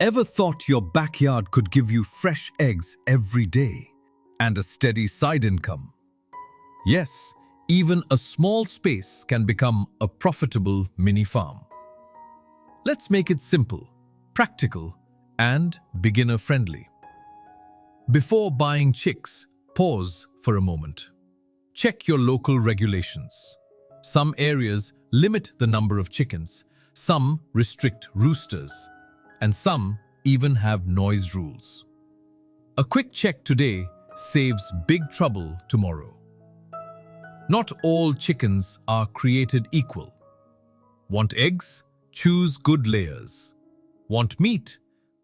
Ever thought your backyard could give you fresh eggs every day and a steady side income? Yes, even a small space can become a profitable mini farm. Let's make it simple, practical, and beginner-friendly. Before buying chicks, pause for a moment. Check your local regulations. Some areas limit the number of chickens, some restrict roosters, and some even have noise rules. A quick check today saves big trouble tomorrow. Not all chickens are created equal. Want eggs? Choose good layers. Want meat?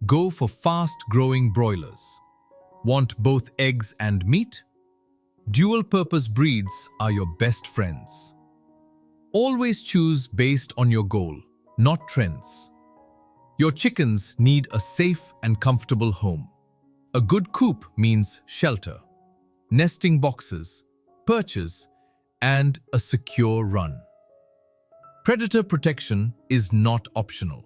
Go for fast-growing broilers. Want both eggs and meat? Dual-purpose breeds are your best friends. Always choose based on your goal, not trends. Your chickens need a safe and comfortable home. A good coop means shelter, nesting boxes, perches, and a secure run. Predator protection is not optional.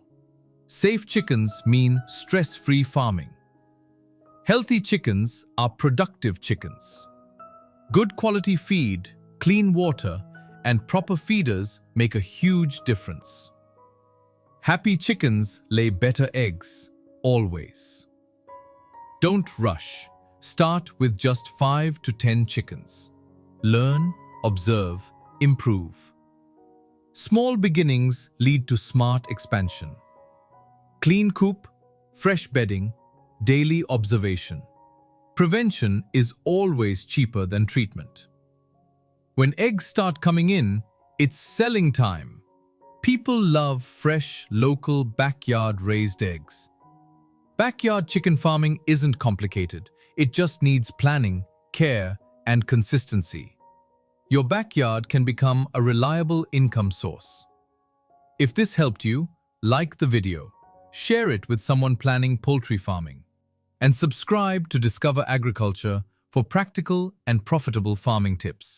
Safe chickens mean stress-free farming. Healthy chickens are productive chickens. Good quality feed, clean water, and proper feeders make a huge difference. Happy chickens lay better eggs, always. Don't rush. Start with just 5 to 10 chickens. Learn, observe, improve. Small beginnings lead to smart expansion. Clean coop, fresh bedding, daily observation. Prevention is always cheaper than treatment. When eggs start coming in, it's selling time. People love fresh, local, backyard-raised eggs. Backyard chicken farming isn't complicated. It just needs planning, care, and consistency. Your backyard can become a reliable income source. If this helped you, like the video, share it with someone planning poultry farming, and subscribe to Discover Agriculture for practical and profitable farming tips.